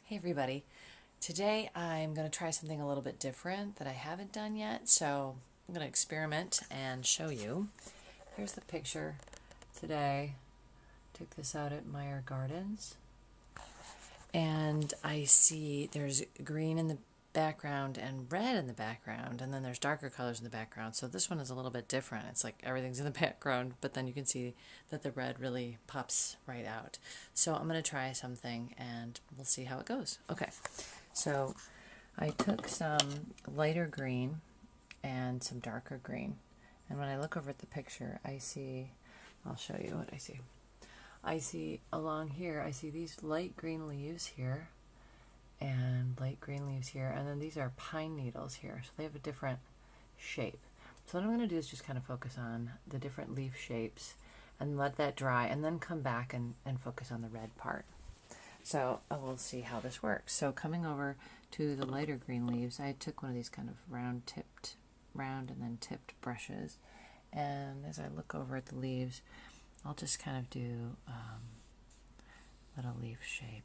Hey everybody. Today I'm going to try something a little bit different that I haven't done yet, so I'm going to experiment and show you. Here's the picture today. Took this out at Meyer Gardens. And I see there's green in the background and red in the background, and then there's darker colors in the background. So this one is a little bit different. It's like everything's in the background, but then you can see that the red really pops right out. So I'm going to try something and we'll see how it goes. Okay, so I took some lighter green and some darker green. And when I look over at the picture, I'll show you what I see. I see along here, I see these light green leaves here and light green leaves here, and then these are pine needles here, so they have a different shape. So what I'm going to do is just kind of focus on the different leaf shapes and let that dry, and then come back and focus on the red part. So we'll see how this works. So coming over to the lighter green leaves, I took one of these kind of round and then tipped brushes, and as I look over at the leaves, I'll just kind of do little leaf shape,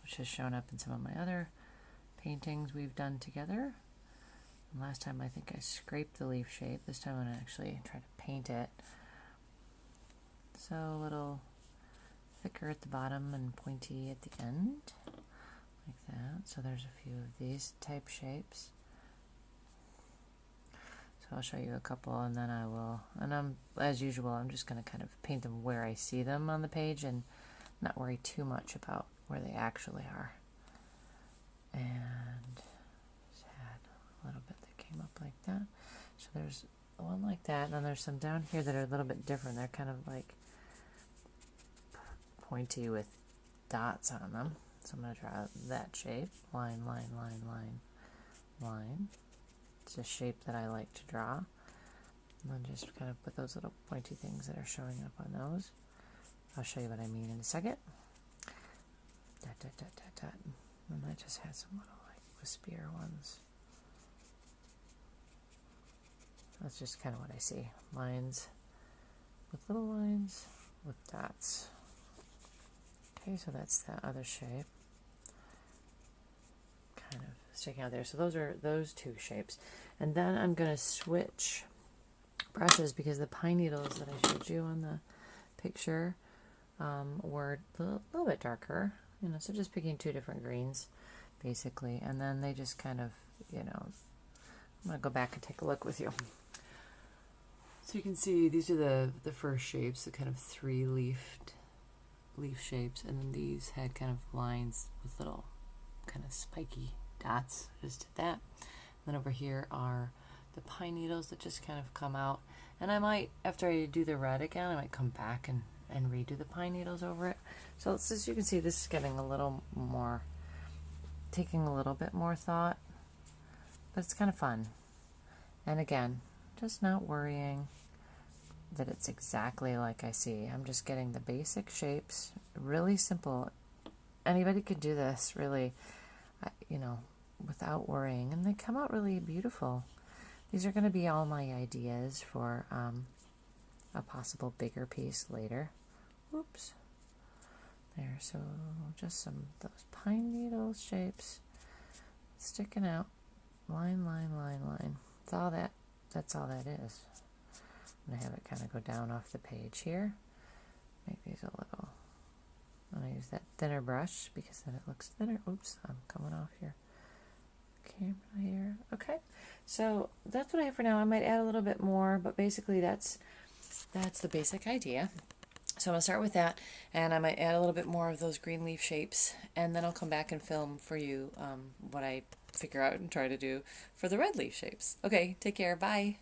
which has shown up in some of my other paintings we've done together. And last time I think I scraped the leaf shape. This time I'm going to actually try to paint it. So a little thicker at the bottom and pointy at the end, like that. So there's a few of these type shapes. So I'll show you a couple, and then as usual, I'm just going to kind of paint them where I see them on the page and not worry too much about where they actually are. And just had a little bit that came up like that. So there's one like that, and then there's some down here that are a little bit different. They're kind of like pointy with dots on them. So I'm going to draw that shape. Line, line, line, line, line. It's a shape that I like to draw. And then just kind of put those little pointy things that are showing up on those. I'll show you what I mean in a second. Dot, dot, dot, dot, dot. And I just had some little like wispier ones. That's just kind of what I see. Lines with little lines with dots. Okay, so that's the other shape. Kind of sticking out there. So those are those two shapes. And then I'm going to switch brushes because the pine needles that I showed you on the picture were a little bit darker. So just picking two different greens, basically. And then they just kind of, I'm going to go back and take a look with you. So you can see these are the first shapes, the kind of three leaf shapes. And then these had kind of lines with little kind of spiky dots. Just did that. And then over here are the pine needles that just kind of come out. And I might, after I do the red again, I might come back and redo the pine needles over it. So as you can see, this is getting a little more, taking a little bit more thought, but it's kind of fun. And again, just not worrying that it's exactly like I see. I'm just getting the basic shapes, really simple. Anybody could do this, really, without worrying, and they come out really beautiful. These are going to be all my ideas for a possible bigger piece later. Oops. There, so just some of those pine needle shapes sticking out. Line, line, line, line. That's all that is. I'm going to have it kind of go down off the page here. Make these a little, I'm going to use that thinner brush because then it looks thinner. Oops, I'm coming off your camera here. Okay, so that's what I have for now. I might add a little bit more, but basically that's the basic idea. So I'm going to start with that, and I might add a little bit more of those green leaf shapes, and then I'll come back and film for you what I figure out and try to do for the red leaf shapes. Okay, take care. Bye.